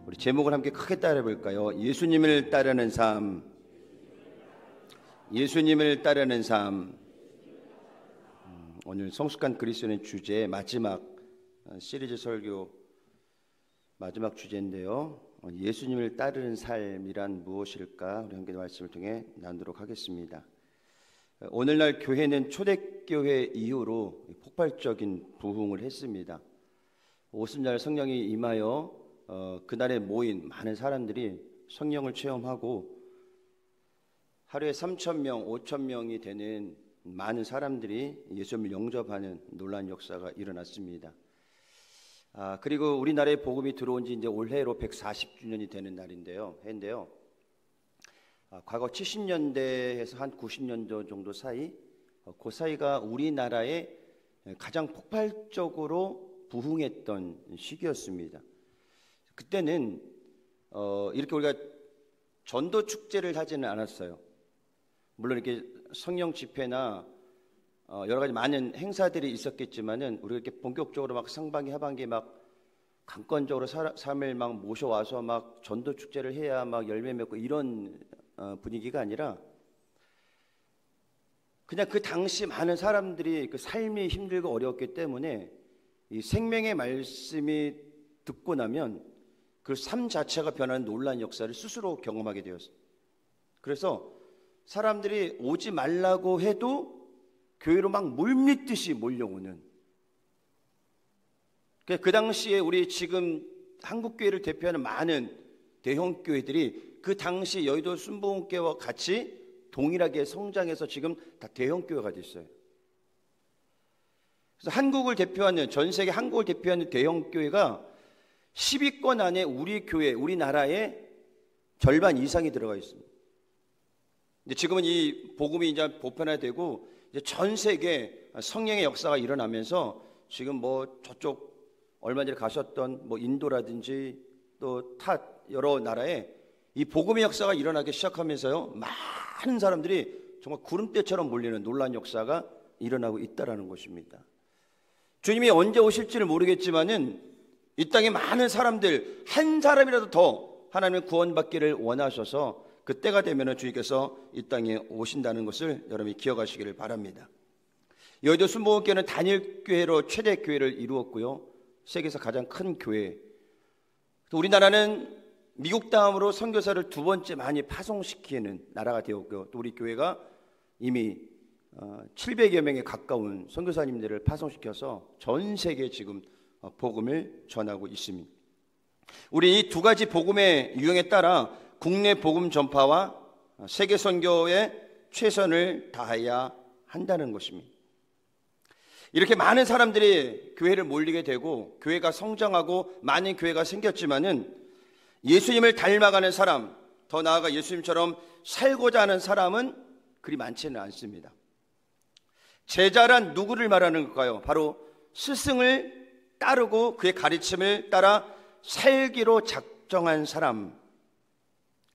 우리 제목을 함께 크게 따라해 볼까요? 예수님을 따르는 삶. 예수님을 따르는 삶. 오늘 성숙한 그리스도인의 주제 마지막 시리즈 설교 마지막 주제인데요. 예수님을 따르는 삶이란 무엇일까? 우리 함께 말씀을 통해 나누도록 하겠습니다. 오늘날 교회는 초대교회 이후로 폭발적인 부흥을 했습니다. 오순절 성령이 임하여 그날에 모인 많은 사람들이 성령을 체험하고 하루에 3,000명, 5,000명이 되는 많은 사람들이 예수님을 영접하는 놀라운 역사가 일어났습니다. 그리고 우리나라에 복음이 들어온 지 이제 올해로 140주년이 되는 날인데요. 과거 70년대에서 한 90년도 정도 사이, 그 사이가 우리나라에 가장 폭발적으로 부흥했던 시기였습니다. 그때는 이렇게 우리가 전도 축제를 하지는 않았어요. 물론 이렇게 성령 집회나 여러 가지 많은 행사들이 있었겠지만은 우리가 이렇게 본격적으로 막 상반기 하반기 막 강권적으로 사람을 막 모셔와서 막 전도 축제를 해야 막 열매 맺고 이런 분위기가 아니라 그냥 그 당시 많은 사람들이 그 삶이 힘들고 어려웠기 때문에 이 생명의 말씀이 듣고 나면 그 삶 자체가 변하는 놀라운 역사를 스스로 경험하게 되었어요. 그래서 사람들이 오지 말라고 해도 교회로 막 물밀듯이 몰려오는, 그 당시에 우리 지금 한국교회를 대표하는 많은 대형 교회들이 그 당시 여의도 순복음교회와 같이 동일하게 성장해서 지금 다 대형 교회가 됐어요. 그래서 한국을 대표하는, 전 세계 한국을 대표하는 대형 교회가 10위권 안에 우리 교회, 우리나라의 절반 이상이 들어가 있습니다. 근데 지금은 이 복음이 이제 보편화되고 이제 전 세계 성령의 역사가 일어나면서 지금 뭐 저쪽 얼마 전에 가셨던 뭐 인도라든지 또 타 여러 나라에 이 복음의 역사가 일어나기 시작하면서요, 많은 사람들이 정말 구름대처럼 몰리는 놀라운 역사가 일어나고 있다라는 것입니다. 주님이 언제 오실지를 모르겠지만은 이 땅에 많은 사람들 한 사람이라도 더 하나님의 구원받기를 원하셔서 그때가 되면은 주님께서 이 땅에 오신다는 것을 여러분이 기억하시기를 바랍니다. 여의도 순복음교회는 단일교회로 최대 교회를 이루었고요, 세계에서 가장 큰 교회. 또 우리나라는 미국 다음으로 선교사를 두 번째 많이 파송시키는 나라가 되었고요, 또 우리 교회가 이미 700여 명에 가까운 선교사님들을 파송시켜서 전 세계에 지금 복음을 전하고 있습니다. 우리 이 두 가지 복음의 유형에 따라 국내 복음 전파와 세계 선교에 최선을 다해야 한다는 것입니다. 이렇게 많은 사람들이 교회를 몰리게 되고 교회가 성장하고 많은 교회가 생겼지만은 예수님을 닮아가는 사람, 더 나아가 예수님처럼 살고자 하는 사람은 그리 많지는 않습니다. 제자란 누구를 말하는 걸까요? 바로 스승을 따르고 그의 가르침을 따라 살기로 작정한 사람.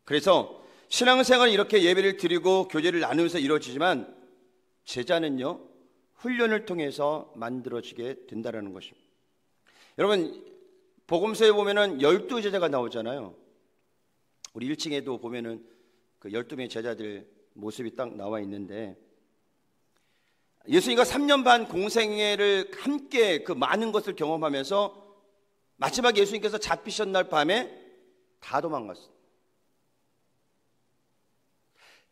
그래서 신앙생활은 이렇게 예배를 드리고 교제를 나누면서 이루어지지만 제자는요, 훈련을 통해서 만들어지게 된다는 것입니다. 여러분, 복음서에 보면은 12제자가 나오잖아요. 우리 1층에도 보면은 그 12명의 제자들 모습이 딱 나와 있는데, 예수님과 3년 반 공생애를 함께 그 많은 것을 경험하면서 마지막 예수님께서 잡히신 날 밤에 다 도망갔어요.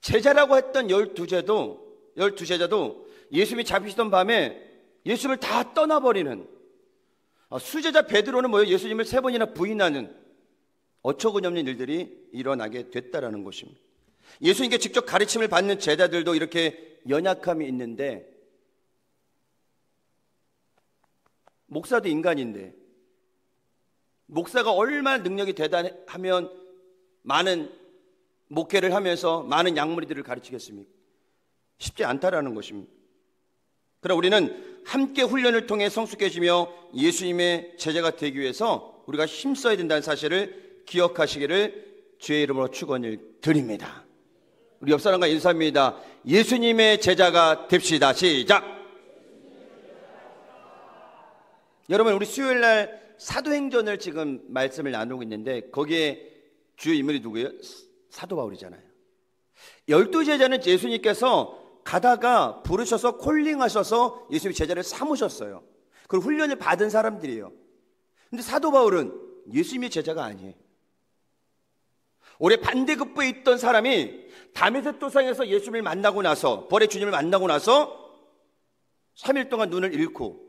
제자라고 했던 12제자도 예수님이 잡히시던 밤에 예수님을 다 떠나버리는, 수제자 베드로는 뭐예요? 예수님을 3번이나 부인하는 어처구니없는 일들이 일어나게 됐다라는 것입니다. 예수님께 직접 가르침을 받는 제자들도 이렇게 연약함이 있는데, 목사도 인간인데 목사가 얼마나 능력이 대단하면 많은 목회를 하면서 많은 양무리들을 가르치겠습니까? 쉽지 않다라는 것입니다. 그러나 우리는 함께 훈련을 통해 성숙해지며 예수님의 제자가 되기 위해서 우리가 힘써야 된다는 사실을 기억하시기를 주의 이름으로 축원을 드립니다. 우리 옆 사람과 인사합니다. 예수님의 제자가 됩시다. 시작. 여러분, 우리 수요일날 사도행전을 지금 말씀을 나누고 있는데 거기에 주요 인물이 누구예요? 사도 바울이잖아요. 12제자는 예수님께서 가다가 부르셔서 콜링하셔서 예수님의 제자를 삼으셨어요. 그리고 훈련을 받은 사람들이에요. 근데 사도 바울은 예수님의 제자가 아니에요. 올해 반대급부에 있던 사람이 다메섹 도상에서 예수님을 만나고 나서, 벌의 주님을 만나고 나서 3일 동안 눈을 잃고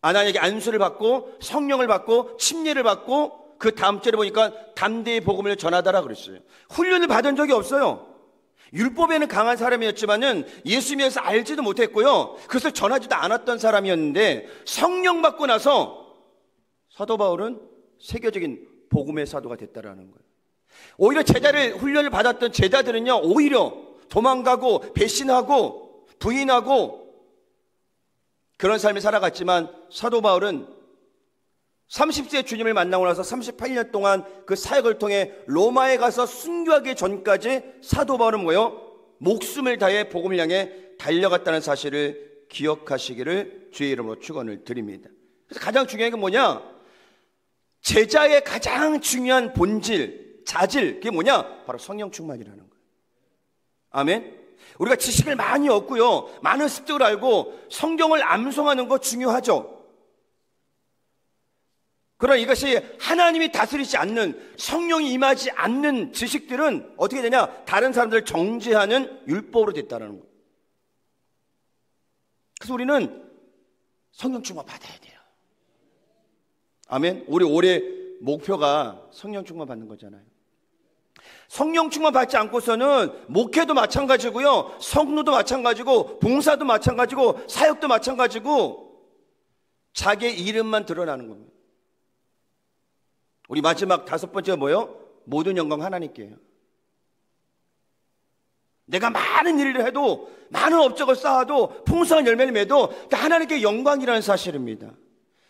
아나니에게 안수를 받고 성령을 받고 침례를 받고 그 다음 주에 보니까 담대히 복음을 전하다라 그랬어요. 훈련을 받은 적이 없어요. 율법에는 강한 사람이었지만은 예수님에 대해서 알지도 못했고요, 그것을 전하지도 않았던 사람이었는데 성령 받고 나서 사도 바울은 세계적인 복음의 사도가 됐다라는 거예요. 오히려 제자를 훈련을 받았던 제자들은요, 오히려 도망가고 배신하고 부인하고 그런 삶을 살아갔지만 사도 바울은 30세 주님을 만나고 나서 38년 동안 그 사역을 통해 로마에 가서 순교하기 전까지 사도 바울은 뭐예요? 목숨을 다해 복음을 향해 달려갔다는 사실을 기억하시기를 주의 이름으로 축원을 드립니다. 그래서 가장 중요한 게 뭐냐? 제자의 가장 중요한 본질, 자질, 그게 뭐냐? 바로 성령 충만이라는 거예요. 아멘. 우리가 지식을 많이 얻고요, 많은 습득을 알고 성경을 암송하는 거 중요하죠. 그러나 이것이 하나님이 다스리지 않는, 성령이 임하지 않는 지식들은 어떻게 되냐? 다른 사람들을 정죄하는 율법으로 됐다는 거예요. 그래서 우리는 성령 충만 받아야 돼요. 아멘. 우리 올해 목표가 성령 충만 받는 거잖아요. 성령 충만 받지 않고서는 목회도 마찬가지고요, 성도도 마찬가지고, 봉사도 마찬가지고, 사역도 마찬가지고, 자기의 이름만 드러나는 겁니다. 우리 마지막 5번째가 뭐예요? 모든 영광 하나님께 해요. 내가 많은 일을 해도, 많은 업적을 쌓아도, 풍성한 열매를 맺어도 하나님께 영광이라는 사실입니다.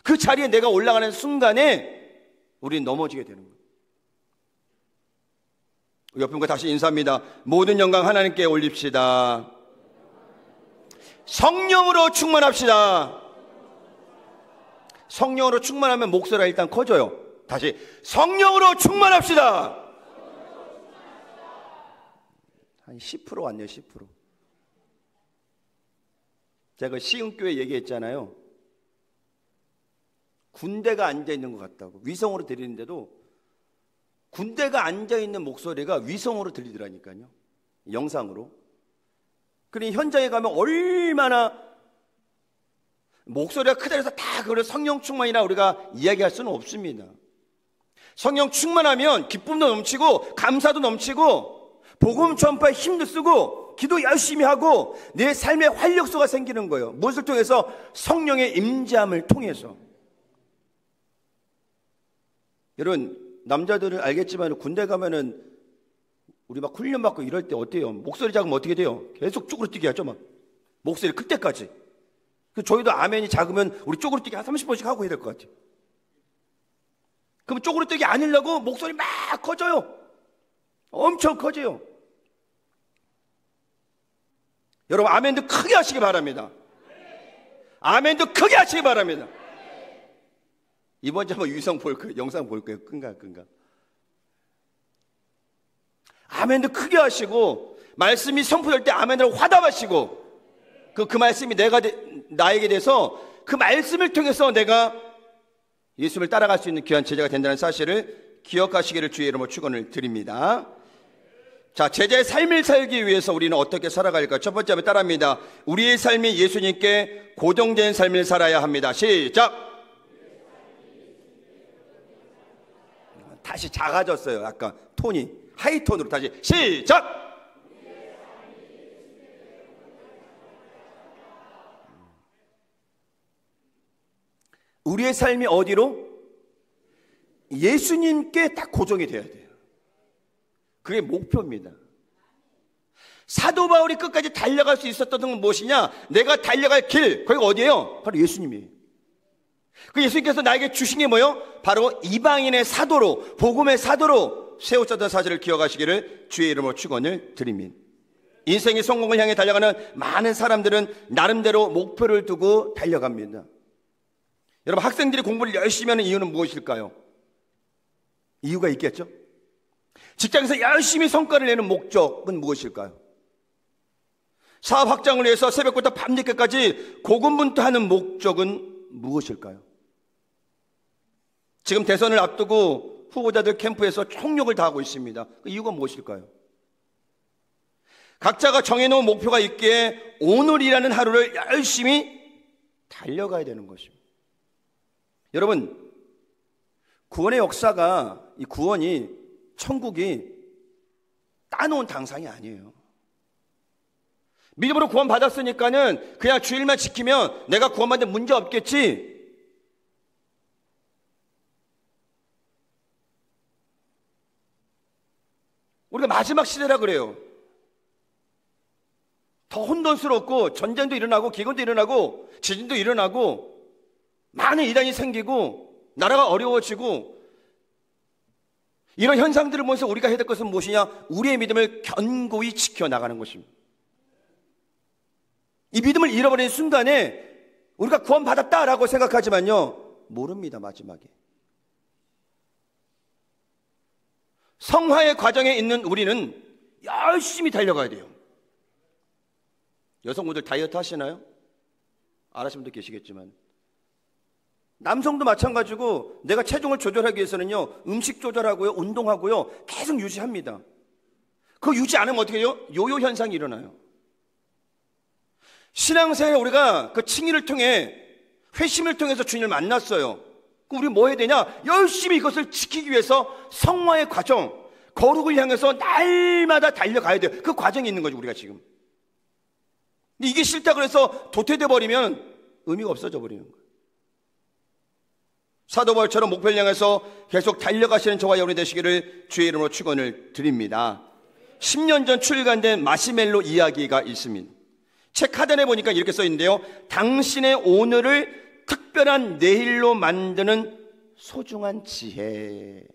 그 자리에 내가 올라가는 순간에 우리는 넘어지게 되는 거예요. 옆에 분과 다시 인사합니다. 모든 영광 하나님께 올립시다. 성령으로 충만합시다. 성령으로 충만하면 목소리가 일단 커져요. 다시 성령으로 충만합시다. 한 10% 왔네요. 10%. 제가 시흥교회 얘기했잖아요. 군대가 앉아있는 것 같다고. 위성으로 들리는데도 군대가 앉아있는 목소리가 위성으로 들리더라니까요. 영상으로. 그러니 현장에 가면 얼마나 목소리가 크다 해서 다 그걸 성령 충만이라 우리가 이야기할 수는 없습니다. 성령 충만하면 기쁨도 넘치고 감사도 넘치고 복음 전파에 힘도 쓰고 기도 열심히 하고 내 삶의 활력소가 생기는 거예요. 무엇을 통해서? 성령의 임재함을 통해서. 여러분, 남자들은 알겠지만 군대 가면은 우리 막 훈련받고 이럴 때 어때요? 목소리 작으면 어떻게 돼요? 계속 쪼그러뜨기 하죠, 막. 목소리 클 때까지. 저희도 아멘이 작으면 우리 쪼그러뜨기 한 30번씩 하고 해야 될 것 같아요. 그럼 쪼그러뜨기 아니려고 목소리 막 커져요. 엄청 커져요. 여러분, 아멘도 크게 하시기 바랍니다. 아멘도 크게 하시기 바랍니다. 이번 주에 한번 유성 볼 거예요. 영상 볼 거예요. 끈가. 아멘도 크게 하시고, 말씀이 선포될 때 아멘으로 화답하시고, 그 말씀이 나에게 돼서 그 말씀을 통해서 내가 예수님을 따라갈 수 있는 귀한 제자가 된다는 사실을 기억하시기를 주의 이름으로 축원을 드립니다. 자, 제자의 삶을 살기 위해서 우리는 어떻게 살아갈까? 첫 번째 한번 따라합니다. 우리의 삶이 예수님께 고정된 삶을 살아야 합니다. 시작! 다시 작아졌어요. 약간 톤이 하이톤으로 다시 시작! 우리의 삶이 어디로? 예수님께 딱 고정이 돼야 돼요. 그게 목표입니다. 사도 바울이 끝까지 달려갈 수 있었던 건 무엇이냐? 내가 달려갈 길, 거기가 어디예요? 바로 예수님이에요. 그 예수님께서 나에게 주신 게 뭐예요? 바로 이방인의 사도로, 복음의 사도로 세우셨던 사실을 기억하시기를 주의 이름으로 축원을 드립니다. 인생의 성공을 향해 달려가는 많은 사람들은 나름대로 목표를 두고 달려갑니다. 여러분, 학생들이 공부를 열심히 하는 이유는 무엇일까요? 이유가 있겠죠? 직장에서 열심히 성과를 내는 목적은 무엇일까요? 사업 확장을 위해서 새벽부터 밤늦게까지 고군분투하는 목적은 무엇일까요? 지금 대선을 앞두고 후보자들 캠프에서 총력을 다하고 있습니다. 그 이유가 무엇일까요? 각자가 정해놓은 목표가 있기에 오늘이라는 하루를 열심히 달려가야 되는 것입니다. 여러분, 구원의 역사가, 이 구원이, 천국이 따놓은 당상이 아니에요. 믿음으로 구원 받았으니까는 그냥 주일만 지키면 내가 구원받는 문제 없겠지. 우리가 마지막 시대라 그래요. 더 혼돈스럽고 전쟁도 일어나고 기근도 일어나고 지진도 일어나고 많은 이단이 생기고 나라가 어려워지고, 이런 현상들을 보면서 우리가 해야 될 것은 무엇이냐? 우리의 믿음을 견고히 지켜나가는 것입니다. 이 믿음을 잃어버리는 순간에 우리가 구원받았다라고 생각하지만요, 모릅니다. 마지막에 성화의 과정에 있는 우리는 열심히 달려가야 돼요. 여성분들 다이어트 하시나요? 안 하시는 분도 계시겠지만, 남성도 마찬가지고 내가 체중을 조절하기 위해서는요, 음식 조절하고요, 운동하고요, 계속 유지합니다. 그거 유지 안 하면 어떻게 해요? 요요 현상이 일어나요. 신앙생활에 우리가 그 칭의를 통해, 회심을 통해서 주님을 만났어요. 그럼 우리 뭐 해야 되냐? 열심히 이것을 지키기 위해서 성화의 과정, 거룩을 향해서 날마다 달려가야 돼요. 그 과정이 있는 거죠, 우리가 지금. 근데 이게 싫다 그래서 도태돼 버리면 의미가 없어져 버리는 거예요. 사도 바울처럼 목표를 향해서 계속 달려가시는 저와 여러분이 되시기를 주의 이름으로 축원을 드립니다. 10년 전 출간된 마시멜로 이야기가 있습니다. 책 하단에 보니까 이렇게 써 있는데요, 당신의 오늘을 특별한 내일로 만드는 소중한 지혜.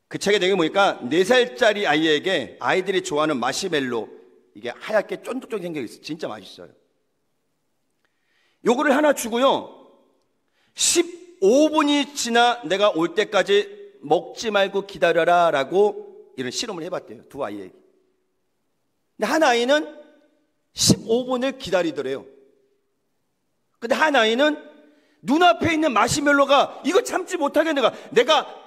그 책의 내용이 보니까 4살짜리 아이에게 아이들이 좋아하는 마시멜로, 이게 하얗게 쫀득쫀득 생겨 있어요. 진짜 맛있어요. 요거를 하나 주고요, 15분이 지나 내가 올 때까지 먹지 말고 기다려라 라고 이런 실험을 해봤대요, 두 아이에게. 근데 한 아이는 15분을 기다리더래요. 근데 한 아이는 눈앞에 있는 마시멜로가 이거 참지 못하겠네, 내가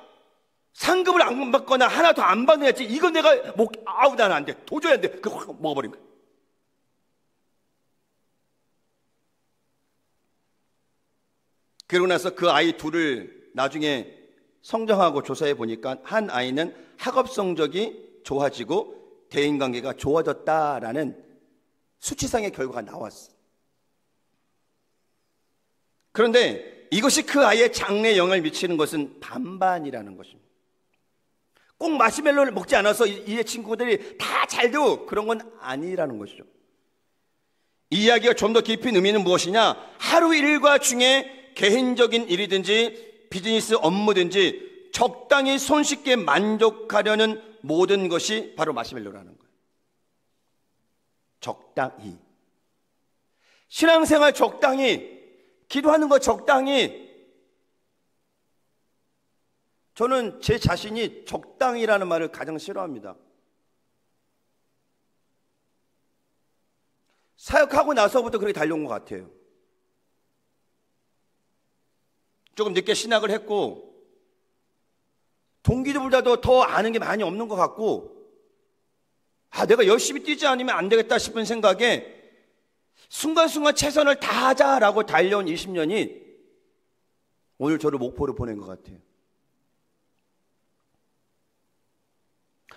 상급을 안 받거나 하나 더 안 받아야지, 이거 내가 아우 나는 안 돼, 도저히 안 돼, 그거 확 먹어버린 거예요. 그러고 나서 그 아이 둘을 나중에 성장하고 조사해 보니까 한 아이는 학업 성적이 좋아지고 대인관계가 좋아졌다라는 수치상의 결과가 나왔어. 그런데 이것이 그 아이의 장래에 영향을 미치는 것은 반반이라는 것입니다. 꼭 마시멜로를 먹지 않아서 이 친구들이 다 잘 되고 그런 건 아니라는 것이죠. 이 이야기가 좀 더 깊은 의미는 무엇이냐? 하루 일과 중에 개인적인 일이든지 비즈니스 업무든지 적당히 손쉽게 만족하려는 모든 것이 바로 마시멜로라는 거예요. 적당히. 신앙생활 적당히, 기도하는 거 적당히. 저는 제 자신이 적당히라는 말을 가장 싫어합니다. 사역하고 나서부터 그렇게 달려온 것 같아요. 조금 늦게 신학을 했고 동기들보다도 더 아는 게 많이 없는 것 같고, 내가 열심히 뛰지 않으면 안 되겠다 싶은 생각에 순간순간 최선을 다하자라고 달려온 20년이 오늘 저를 목포로 보낸 것 같아요.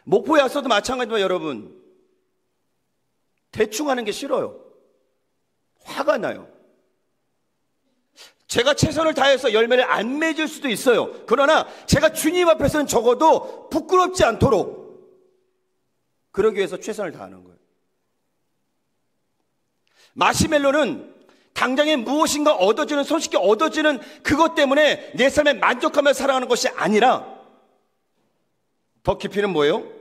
목포에 왔어도 마찬가지지만 여러분, 대충 하는 게 싫어요. 화가 나요. 제가 최선을 다해서 열매를 안 맺을 수도 있어요. 그러나 제가 주님 앞에서는 적어도 부끄럽지 않도록 그러기 위해서 최선을 다하는 거예요. 마시멜로는 당장에 무엇인가 얻어지는, 손쉽게 얻어지는 그것 때문에 내 삶에 만족하며 살아가는 것이 아니라 더 깊이는 뭐예요?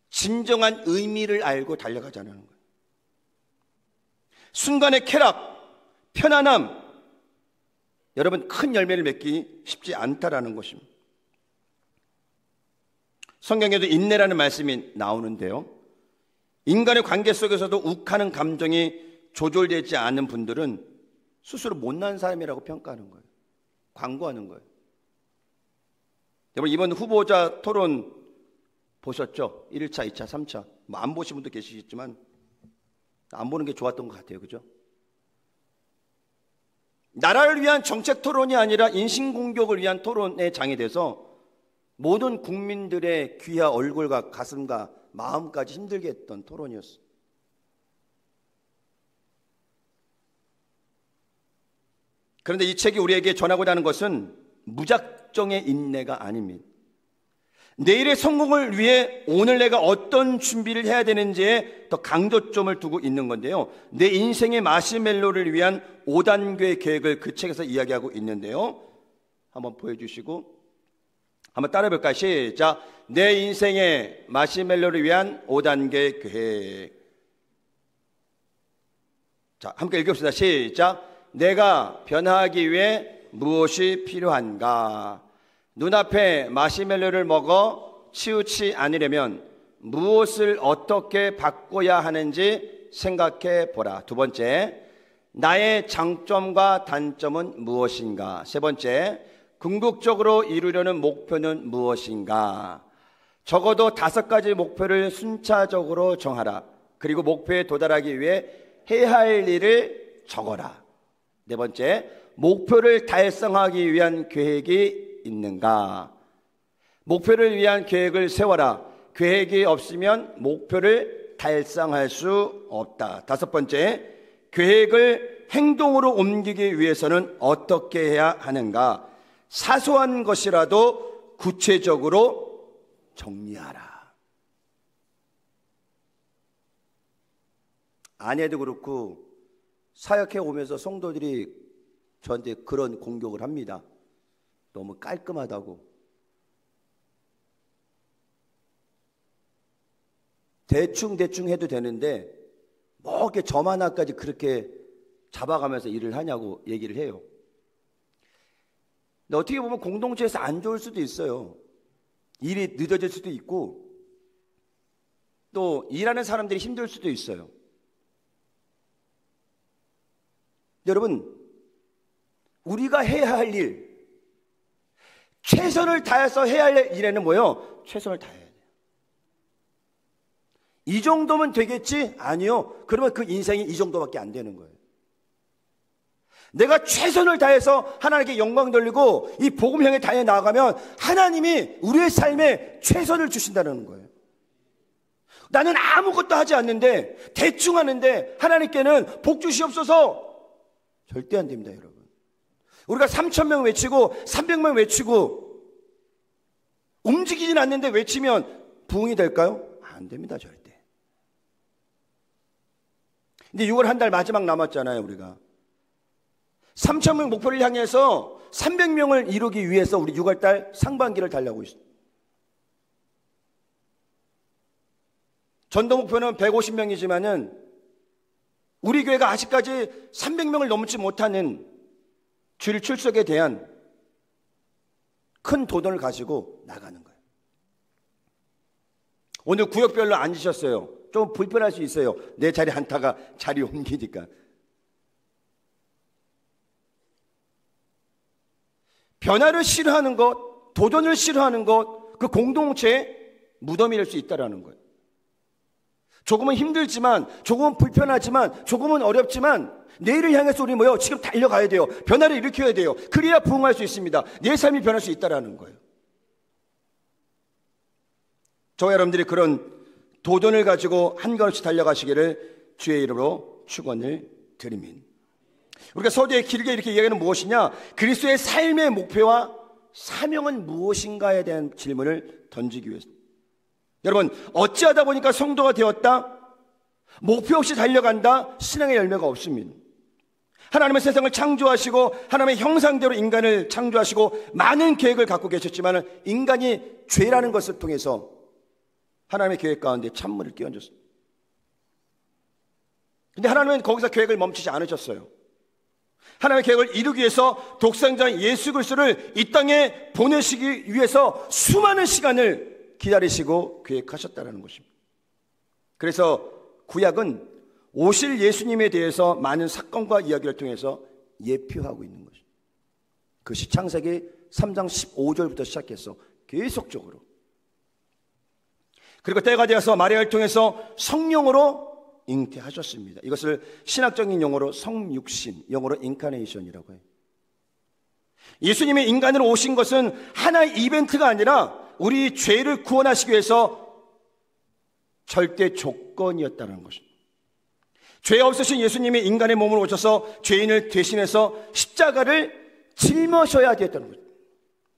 진정한 의미를 알고 달려가자는 거예요. 순간의 쾌락, 편안함, 여러분 큰 열매를 맺기 쉽지 않다라는 것입니다. 성경에도 인내라는 말씀이 나오는데요, 인간의 관계 속에서도 욱하는 감정이 조절되지 않은 분들은 스스로 못난 사람이라고 평가하는 거예요. 광고하는 거예요. 여러분 이번 후보자 토론 보셨죠? 1차, 2차, 3차 뭐 안 보신 분도 계시겠지만 안 보는 게 좋았던 것 같아요. 그죠? 나라를 위한 정책 토론이 아니라 인신공격을 위한 토론의 장이 돼서 모든 국민들의 귀와 얼굴과 가슴과 마음까지 힘들게 했던 토론이었어요. 그런데 이 책이 우리에게 전하고자 하는 것은 무작정의 인내가 아닙니다. 내일의 성공을 위해 오늘 내가 어떤 준비를 해야 되는지에 더 강조점을 두고 있는 건데요, 내 인생의 마시멜로를 위한 5단계 계획을 그 책에서 이야기하고 있는데요, 한번 보여주시고 한번 따라해 볼까요? 시작. 내 인생의 마시멜로를 위한 5단계 계획. 자, 함께 읽읍시다. 시작. 내가 변화하기 위해 무엇이 필요한가? 눈앞에 마시멜로를 먹어 치우치 않으려면 무엇을 어떻게 바꿔야 하는지 생각해 보라. 두 번째, 나의 장점과 단점은 무엇인가? 세 번째, 궁극적으로 이루려는 목표는 무엇인가? 적어도 5가지 목표를 순차적으로 정하라. 그리고 목표에 도달하기 위해 해야 할 일을 적어라. 네 번째, 목표를 달성하기 위한 계획이 있는가? 목표를 위한 계획을 세워라. 계획이 없으면 목표를 달성할 수 없다. 5번째, 계획을 행동으로 옮기기 위해서는 어떻게 해야 하는가? 사소한 것이라도 구체적으로 정리하라. 아내도 그렇고 사역해 오면서 성도들이 저한테 그런 공격을 합니다. 너무 깔끔하다고. 대충 해도 되는데 뭐 이렇게 점 하나까지 그렇게 잡아가면서 일을 하냐고 얘기를 해요. 근데 어떻게 보면 공동체에서 안 좋을 수도 있어요. 일이 늦어질 수도 있고 또 일하는 사람들이 힘들 수도 있어요. 여러분, 우리가 해야 할 일, 최선을 다해서 해야 할 일에는 뭐예요? 최선을 다해야 돼요. 이 정도면 되겠지? 아니요. 그러면 그 인생이 이 정도밖에 안 되는 거예요. 내가 최선을 다해서 하나님께 영광 돌리고 이 복음 향해 달려 나아가면 하나님이 우리의 삶에 최선을 주신다는 거예요. 나는 아무것도 하지 않는데 대충 하는데 하나님께는 복 주시옵소서. 절대 안 됩니다, 여러분. 우리가 3,000명 외치고 300명 외치고 움직이진 않는데 외치면 부흥이 될까요? 안 됩니다, 절대. 근데 6월 한 달 마지막 남았잖아요, 우리가. 3,000명 목표를 향해서 300명을 이루기 위해서 우리 6월 달 상반기를 달려가고 있습니다. 전도 목표는 150명이지만은 우리 교회가 아직까지 300명을 넘지 못하는 줄 출석에 대한 큰 도전을 가지고 나가는 거예요. 오늘 구역별로 앉으셨어요. 좀 불편할 수 있어요. 내 자리 한타가 자리 옮기니까. 변화를 싫어하는 것, 도전을 싫어하는 것, 그 공동체의 무덤일 수 있다는 거예요. 조금은 힘들지만, 조금은 불편하지만, 조금은 어렵지만 내일을 향해서 우리 뭐요? 지금 달려가야 돼요. 변화를 일으켜야 돼요. 그래야 부흥할 수 있습니다. 내 삶이 변할 수 있다는 거예요. 저와 여러분들이 그런 도전을 가지고 한 걸음씩 달려가시기를 주의 이름으로 축원을 드립니다. 우리가 서두에 길게 이렇게 이야기하는 무엇이냐? 그리스도의 삶의 목표와 사명은 무엇인가에 대한 질문을 던지기 위해서. 여러분, 어찌하다 보니까 성도가 되었다? 목표 없이 달려간다? 신앙의 열매가 없습니다. 하나님은 세상을 창조하시고 하나님의 형상대로 인간을 창조하시고 많은 계획을 갖고 계셨지만 인간이 죄라는 것을 통해서 하나님의 계획 가운데 찬물을 끼얹었습니다. 근데 하나님은 거기서 계획을 멈추지 않으셨어요. 하나님의 계획을 이루기 위해서 독생자 예수 그리스도를 이 땅에 보내시기 위해서 수많은 시간을 기다리시고 계획하셨다는 것입니다. 그래서 구약은 오실 예수님에 대해서 많은 사건과 이야기를 통해서 예표하고 있는 것입니다. 그것이 창세기 3장 15절부터 시작해서 계속적으로, 그리고 때가 되어서 마리아를 통해서 성령으로 잉태하셨습니다. 이것을 신학적인 용어로 성육신, 영어로 인카네이션이라고 해요. 예수님이 인간으로 오신 것은 하나의 이벤트가 아니라 우리 죄를 구원하시기 위해서 절대 조건이었다는 것입니다. 죄 없으신 예수님이 인간의 몸으로 오셔서 죄인을 대신해서 십자가를 짊어셔야 되었다는 거죠.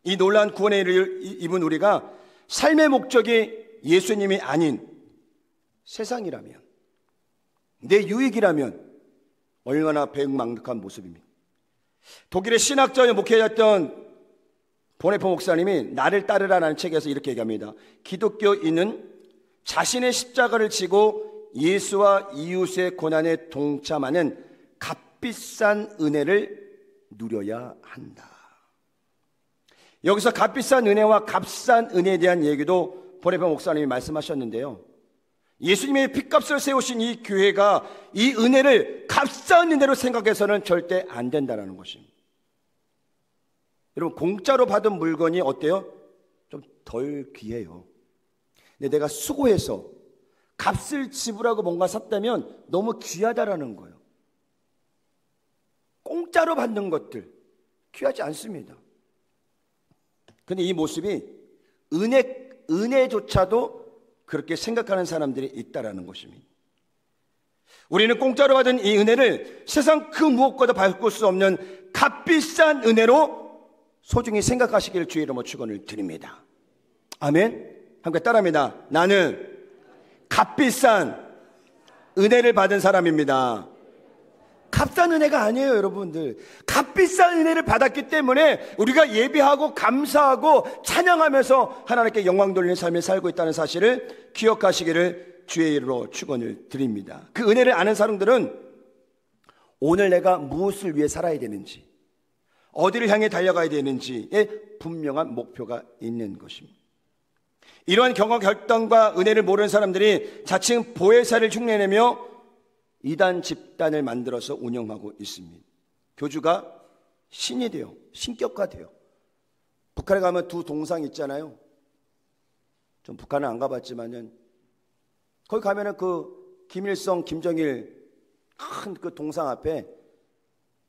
이 놀라운 구원의 일을 입은 우리가 삶의 목적이 예수님이 아닌 세상이라면, 내 유익이라면 얼마나 배은망덕한 모습입니까? 독일의 신학자의 목회자였던 보네포 목사님이 나를 따르라는 책에서 이렇게 얘기합니다. 기독교인은 자신의 십자가를 지고 예수와 이웃의 고난에 동참하는 값비싼 은혜를 누려야 한다. 여기서 값비싼 은혜와 값싼 은혜에 대한 얘기도 보네포 목사님이 말씀하셨는데요. 예수님의 핏값을 세우신 이 교회가 이 은혜를 값싼 은혜로 생각해서는 절대 안 된다는 것입니다. 여러분, 공짜로 받은 물건이 어때요? 좀 덜 귀해요. 근데 내가 수고해서 값을 지불하고 뭔가 샀다면 너무 귀하다라는 거예요. 공짜로 받는 것들 귀하지 않습니다. 근데 이 모습이 은혜조차도 그렇게 생각하는 사람들이 있다라는 것입니다. 우리는 공짜로 받은 이 은혜를 세상 그 무엇과도 바꿀 수 없는 값비싼 은혜로 소중히 생각하시기를 주의 이름으로 축원을 드립니다. 아멘. 함께 따라합니다. 나는 값비싼 은혜를 받은 사람입니다. 값싼 은혜가 아니에요, 여러분들. 값비싼 은혜를 받았기 때문에 우리가 예배하고 감사하고 찬양하면서 하나님께 영광 돌리는 삶을 살고 있다는 사실을 기억하시기를 주의 이름으로 축원을 드립니다. 그 은혜를 아는 사람들은 오늘 내가 무엇을 위해 살아야 되는지, 어디를 향해 달려가야 되는지에 분명한 목표가 있는 것입니다. 이러한 경험 결단과 은혜를 모르는 사람들이 자칭 보혜사를 흉내내며 이단 집단을 만들어서 운영하고 있습니다. 교주가 신이 돼요. 신격화돼요. 북한에 가면 두 동상 있잖아요. 전 북한은 안 가봤지만은 거기 가면은 그 김일성, 김정일 큰 그 동상 앞에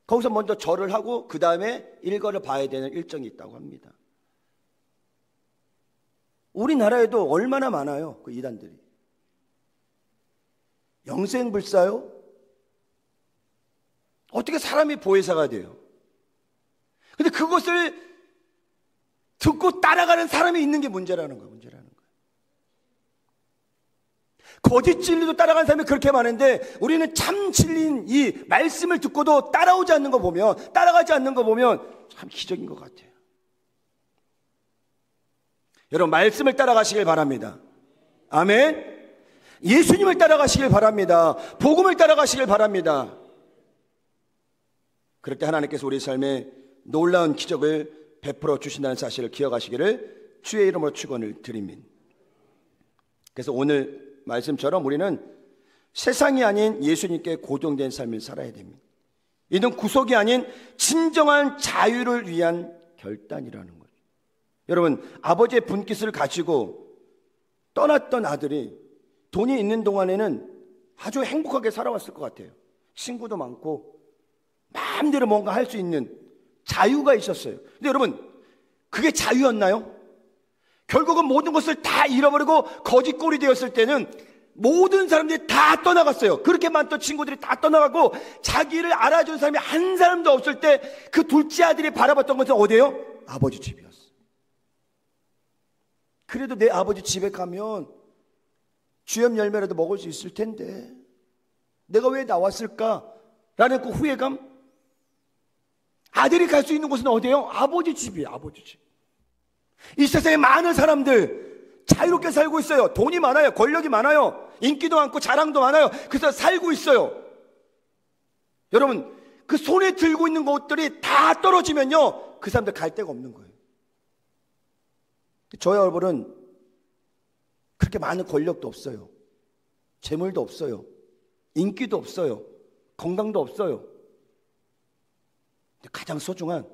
거기서 먼저 절을 하고 그 다음에 일거를 봐야 되는 일정이 있다고 합니다. 우리나라에도 얼마나 많아요, 그 이단들이. 영생불사요? 어떻게 사람이 보혜사가 돼요? 근데 그것을 듣고 따라가는 사람이 있는 게 문제라는 거예요. 거짓 진리도 따라가는 사람이 그렇게 많은데 우리는 참 진리인 이 말씀을 듣고도 따라오지 않는 거 보면, 따라가지 않는 거 보면 참 기적인 것 같아요. 여러분, 말씀을 따라가시길 바랍니다. 아멘. 예수님을 따라가시길 바랍니다. 복음을 따라가시길 바랍니다. 그럴 때 하나님께서 우리 삶에 놀라운 기적을 베풀어 주신다는 사실을 기억하시기를 주의 이름으로 축원을 드립니다. 그래서 오늘 말씀처럼 우리는 세상이 아닌 예수님께 고정된 삶을 살아야 됩니다. 이는 구속이 아닌 진정한 자유를 위한 결단이라는 거죠. 여러분, 아버지의 분깃을 가지고 떠났던 아들이 돈이 있는 동안에는 아주 행복하게 살아왔을 것 같아요. 친구도 많고 마음대로 뭔가 할 수 있는 자유가 있었어요. 근데 여러분, 그게 자유였나요? 결국은 모든 것을 다 잃어버리고 거짓골이 되었을 때는 모든 사람들이 다 떠나갔어요. 그렇게 많던 친구들이 다 떠나가고 자기를 알아준 사람이 한 사람도 없을 때 그 둘째 아들이 바라봤던 것은 어디예요? 아버지 집이었어요. 그래도 내 아버지 집에 가면 주염 열매라도 먹을 수 있을 텐데 내가 왜 나왔을까라는 그 후회감. 아들이 갈 수 있는 곳은 어디예요? 아버지 집이에요. 아버지 집. 이 세상에 많은 사람들 자유롭게 살고 있어요. 돈이 많아요. 권력이 많아요. 인기도 많고 자랑도 많아요. 그래서 살고 있어요. 여러분, 그 손에 들고 있는 것들이 다 떨어지면요, 그 사람들 갈 데가 없는 거예요. 저와 여러분은 그렇게 많은 권력도 없어요. 재물도 없어요. 인기도 없어요. 건강도 없어요. 근데 가장 소중한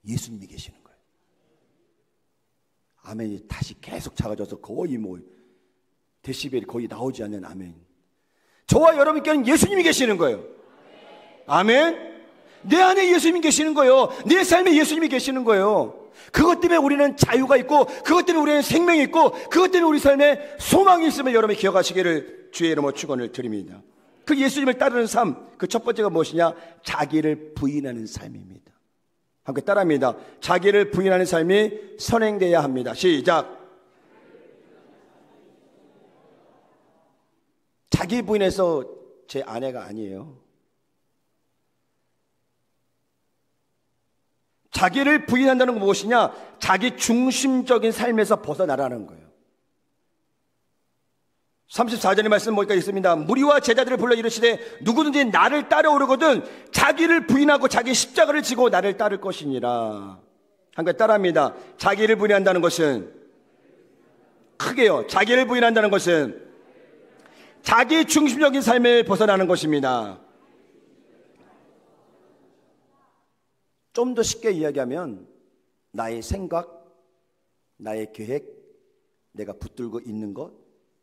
예수님이 계시는 거예요. 아멘이 다시 계속 작아져서 거의 데시벨이 거의 나오지 않는 아멘. 저와 여러분께는 예수님이 계시는 거예요. 아멘. 내 안에 예수님이 계시는 거예요. 내 삶에 예수님이 계시는 거예요. 그것 때문에 우리는 자유가 있고, 그것 때문에 우리는 생명이 있고, 그것 때문에 우리 삶에 소망이 있음을 여러분이 기억하시기를 주의 이름으로 축원을 드립니다. 그 예수님을 따르는 삶, 그 첫 번째가 무엇이냐? 자기를 부인하는 삶입니다. 함께 따라합니다. 자기를 부인하는 삶이 선행돼야 합니다. 시작. 자기 부인해서 제 아내가 아니에요. 자기를 부인한다는 건 무엇이냐? 자기 중심적인 삶에서 벗어나라는 거예요. 34절의 말씀 보니까 있습니다. 무리와 제자들을 불러 이르시되 누구든지 나를 따라오려거든 자기를 부인하고 자기 십자가를 지고 나를 따를 것이니라. 함께 따라합니다. 자기를 부인한다는 것은, 크게요, 자기를 부인한다는 것은 자기 중심적인 삶을 벗어나는 것입니다. 좀 더 쉽게 이야기하면 나의 생각, 나의 계획, 내가 붙들고 있는 것,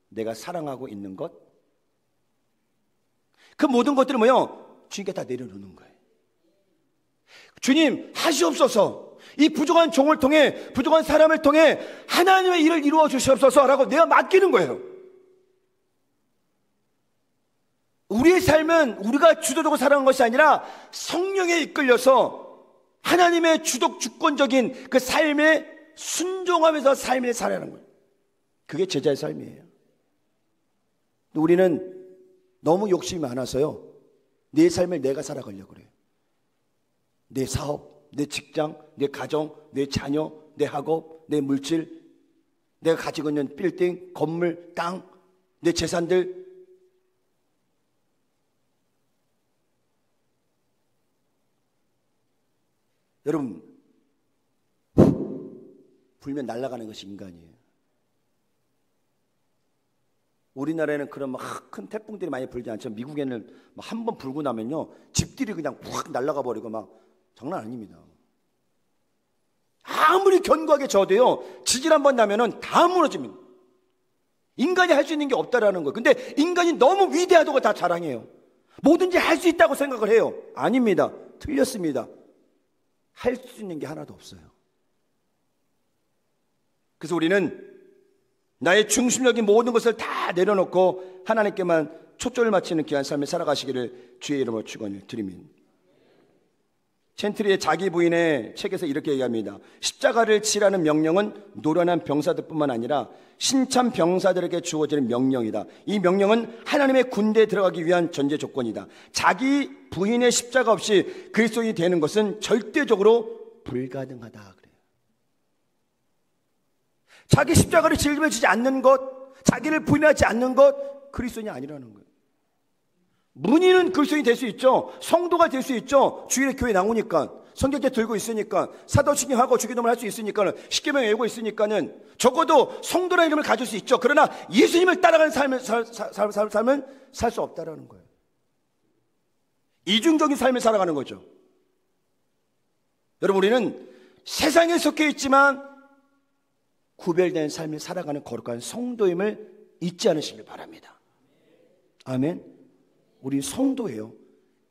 내가 사랑하고 있는 것, 그 모든 것들을 주님께 다 내려놓는 거예요. 주님 하시옵소서. 이 부족한 종을 통해, 부족한 사람을 통해 하나님의 일을 이루어 주시옵소서라고 내가 맡기는 거예요. 우리의 삶은 우리가 주도적으로 살아가는 것이 아니라 성령에 이끌려서 하나님의 주권적인 그 삶에 순종하면서 삶을 살아가는 거예요. 그게 제자의 삶이에요. 우리는 너무 욕심이 많아서요, 내 삶을 내가 살아가려고 그래요. 내 사업, 내 직장, 내 가정, 내 자녀, 내 학업, 내 물질, 내가 가지고 있는 빌딩, 건물, 땅, 내 재산들. 여러분, 불면 날아가는 것이 인간이에요. 우리나라에는 그런 막 큰 태풍들이 많이 불지 않지만 미국에는 한 번 불고 나면요, 집들이 그냥 확 날아가 버리고 막 장난 아닙니다. 아무리 견고하게 져도요, 지진 한 번 나면은 다 무너집니다. 인간이 할 수 있는 게 없다라는 거예요. 근데 인간이 너무 위대하다고 다 자랑해요. 뭐든지 할 수 있다고 생각을 해요. 아닙니다. 틀렸습니다. 할 수 있는 게 하나도 없어요. 그래서 우리는 나의 중심적인 모든 것을 다 내려놓고 하나님께만 초점을 맞추는 귀한 삶을 살아가시기를 주의 이름으로 축원을 드립니다. 첸트리의 자기 부인의 책에서 이렇게 얘기합니다. 십자가를 지라는 명령은 노련한 병사들뿐만 아니라 신참 병사들에게 주어지는 명령이다. 이 명령은 하나님의 군대에 들어가기 위한 전제 조건이다. 자기 부인의 십자가 없이 그리스도인이 되는 것은 절대적으로 불가능하다. 그래요. 자기 십자가를 짊어지지 않는 것, 자기를 부인하지 않는 것, 그리스도인이 아니라는 거예요. 문의는 그리스도인이 될 수 있죠. 성도가 될 수 있죠. 주일에 교회 나오니까, 성경책 들고 있으니까, 사도신경하고 주기도문을 할 수 있으니까, 십계명 외우고 있으니까는 적어도 성도라는 이름을 가질 수 있죠. 그러나 예수님을 따라가는 삶은 살 수 없다라는 거예요. 이중적인 삶을 살아가는 거죠. 여러분, 우리는 세상에 속해 있지만 구별된 삶을 살아가는 거룩한 성도임을 잊지 않으시길 바랍니다. 아멘. 우리 성도예요.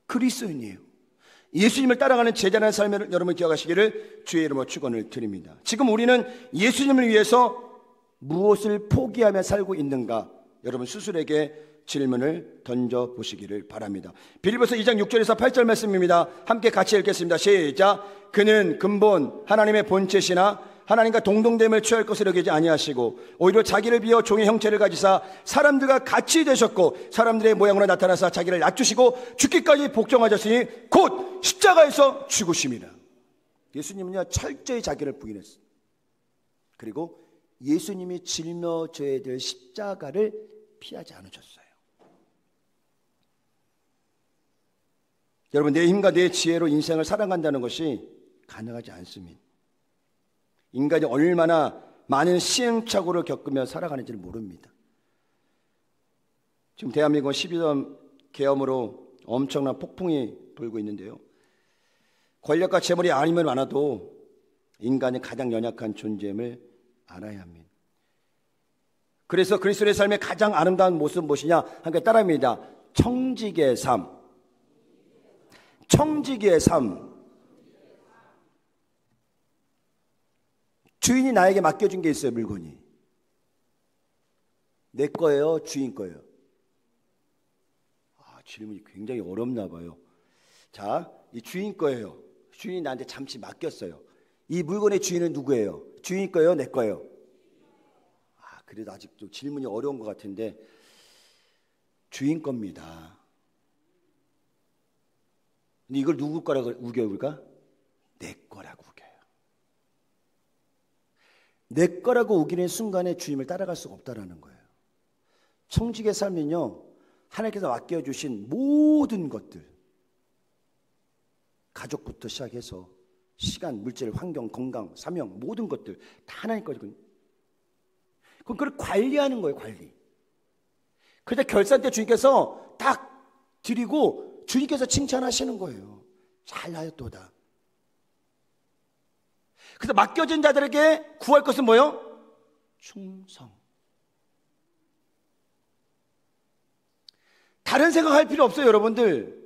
그리스도인이에요. 예수님을 따라가는 제자라는 삶을 여러분 기억하시기를 주의 이름으로 축원을 드립니다. 지금 우리는 예수님을 위해서 무엇을 포기하며 살고 있는가? 여러분 스스로에게 질문을 던져보시기를 바랍니다. 빌립보서 2장 6절에서 8절 말씀입니다. 함께 같이 읽겠습니다. 시작. 그는 근본 하나님의 본체시나 하나님과 동등됨을 취할 것을 여기지 아니하시고 오히려 자기를 비어 종의 형체를 가지사 사람들과 같이 되셨고 사람들의 모양으로 나타나사 자기를 낮추시고 죽기까지 복종하셨으니 곧 십자가에서 죽으심이라. 예수님은요 철저히 자기를 부인했어요. 그리고 예수님이 짊어져야 될 십자가를 피하지 않으셨어요. 여러분, 내 힘과 내 지혜로 인생을 살아간다는 것이 가능하지 않습니다. 인간이 얼마나 많은 시행착오를 겪으며 살아가는지를 모릅니다. 지금 대한민국은 12년 계엄으로 엄청난 폭풍이 불고 있는데요. 권력과 재물이 아니면 많아도 인간이 가장 연약한 존재임을 알아야 합니다. 그래서 그리스도의 삶의 가장 아름다운 모습은 무엇이냐? 함께 따라합니다. 청지기의 삶. 청지기의 삶. 주인이 나에게 맡겨준 게 있어요. 물건이 내 거예요, 주인 거예요? 질문이 굉장히 어렵나 봐요. 자, 이 주인 거예요. 주인이 나한테 잠시 맡겼어요. 이 물건의 주인은 누구예요? 주인 거예요, 내 거예요? 그래도 아직도 질문이 어려운 것 같은데, 주인 겁니다. 근데 이걸 누구 거라고 우겨요, 우리가? 내 거라고 우겨요. 내 거라고 우기는 순간에 주님을 따라갈 수가 없다라는 거예요. 청지기의 삶은요, 하나님께서 맡겨주신 모든 것들, 가족부터 시작해서 시간, 물질, 환경, 건강, 사명, 모든 것들 다 하나님 거거든요. 그럼 그걸 관리하는 거예요, 관리. 그런데 결산 때 주님께서 딱 드리고 주님께서 칭찬하시는 거예요. 잘하였도다. 그래서 맡겨진 자들에게 구할 것은 뭐예요? 충성. 다른 생각할 필요 없어요, 여러분들.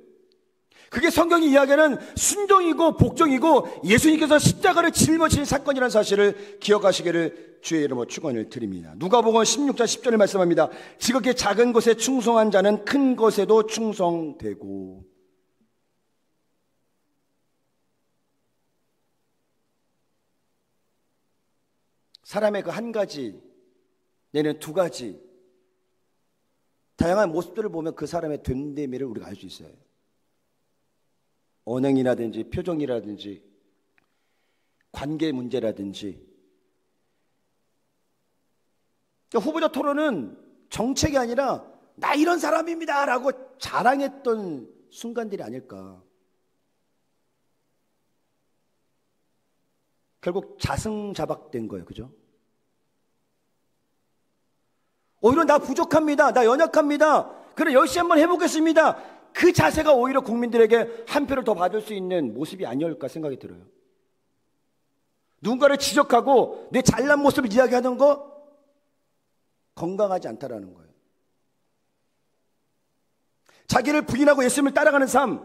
그게 성경이 이야기하는 순종이고 복종이고 예수님께서 십자가를 짊어지신 사건이라는 사실을 기억하시기를 주의 이름으로 축원을 드립니다. 누가복음 16장 10절에 말씀합니다. 지극히 작은 것에 충성한 자는 큰 것에도 충성되고. 사람의 그 한 가지 내는 두 가지 다양한 모습들을 보면 그 사람의 됨됨이를 우리가 알 수 있어요. 언행이라든지 표정이라든지 관계 문제라든지. 그러니까 후보자 토론은 정책이 아니라 나 이런 사람입니다 라고 자랑했던 순간들이 아닐까. 결국 자승자박된 거예요. 그죠? 오히려 나 부족합니다. 나 연약합니다. 그래 열심히 한번 해보겠습니다. 그 자세가 오히려 국민들에게 한 표를 더 받을 수 있는 모습이 아니었을까 생각이 들어요. 누군가를 지적하고 내 잘난 모습을 이야기하는 거 건강하지 않다라는 거예요. 자기를 부인하고 예수님을 따라가는 삶,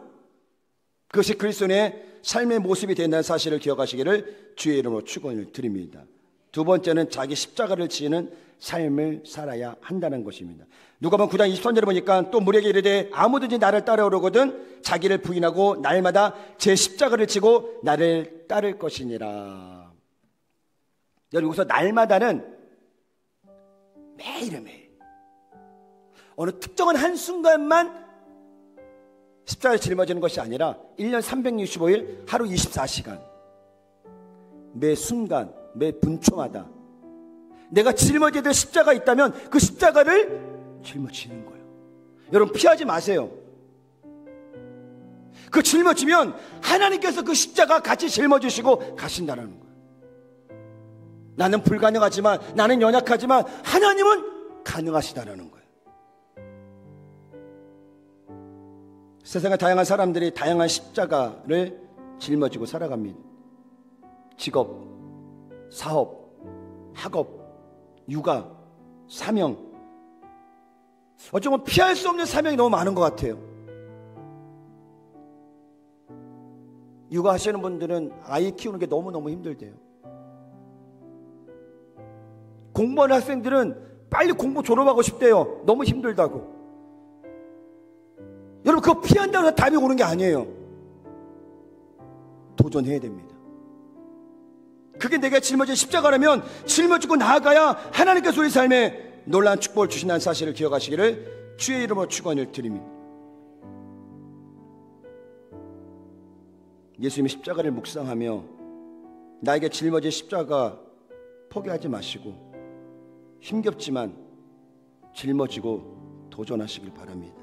그것이 그리스도인의 삶의 모습이 된다는 사실을 기억하시기를 주의 이름으로 축원을 드립니다. 두 번째는 자기 십자가를 지는 삶을 살아야 한다는 것입니다. 누가복음 9장 23절에 보니까 또 무리에게 이르되 아무든지 나를 따라오려거든 자기를 부인하고 날마다 제 십자가를 지고 나를 따를 것이니라. 여기서 날마다는 매일매일 어느 특정한 한순간만 십자가를 짊어지는 것이 아니라 1년 365일 하루 24시간 매 순간 매 분초마다 내가 짊어져야 될 십자가 있다면 그 십자가를 짊어지는 거예요. 여러분 피하지 마세요. 그 짊어지면 하나님께서 그 십자가 같이 짊어지시고 가신다는 거예요. 나는 불가능하지만 나는 연약하지만 하나님은 가능하시다는 거예요. 세상의 다양한 사람들이 다양한 십자가를 짊어지고 살아갑니다. 직업, 사업, 학업, 육아, 사명. 어쩌면 피할 수 없는 사명이 너무 많은 것 같아요. 육아하시는 분들은 아이 키우는 게 너무너무 힘들대요. 공부하는 학생들은 빨리 공부 졸업하고 싶대요. 너무 힘들다고. 여러분 그거 피한다고 해서 답이 오는 게 아니에요. 도전해야 됩니다. 그게 내가 짊어진 십자가라면 짊어지고 나아가야 하나님께서 우리 삶에 놀라운 축복을 주신다는 사실을 기억하시기를 주의 이름으로 축원을 드립니다. 예수님의 십자가를 묵상하며 나에게 짊어진 십자가 포기하지 마시고 힘겹지만 짊어지고 도전하시길 바랍니다.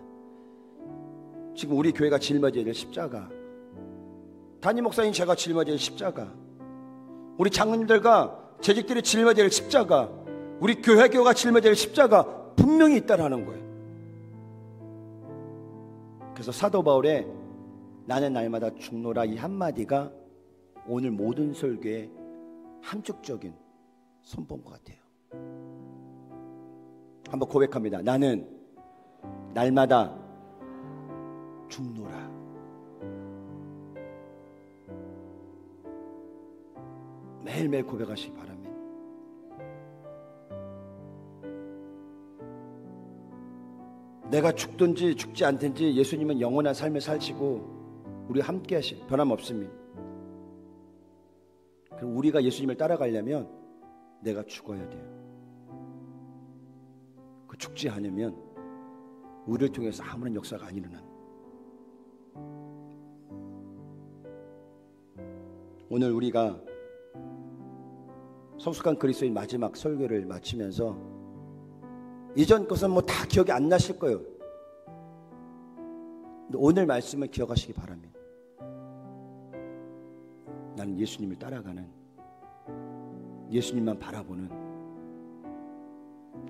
지금 우리 교회가 짊어져야 될 십자가, 담임 목사님 제가 짊어져야 될 십자가, 우리 장로님들과 재직들이 짊어져야 될 십자가, 우리 교회가 짊어져야 될 십자가 분명히 있다라는 거예요. 그래서 사도 바울의 나는 날마다 죽노라 이 한마디가 오늘 모든 설교의 함축적인 선포인 것 같아요. 한번 고백합니다. 나는 날마다 죽노라. 매일매일 고백하시기 바랍니다. 내가 죽든지 죽지 않든지 예수님은 영원한 삶을 살시고 우리와 함께 하실 변함없습니다. 그럼 우리가 예수님을 따라가려면 내가 죽어야 돼요. 그 죽지 않으면 우리를 통해서 아무런 역사가 안 일어나는. 오늘 우리가 성숙한 그리스도인 마지막 설교를 마치면서 이전 것은 뭐 다 기억이 안 나실 거예요. 근데 오늘 말씀을 기억하시기 바랍니다. 나는 예수님을 따라가는, 예수님만 바라보는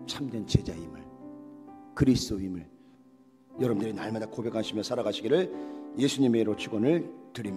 참된 제자임을, 그리스도임을 여러분들이 날마다 고백하시며 살아가시기를 예수님의 이름으로 축원을 드립니다.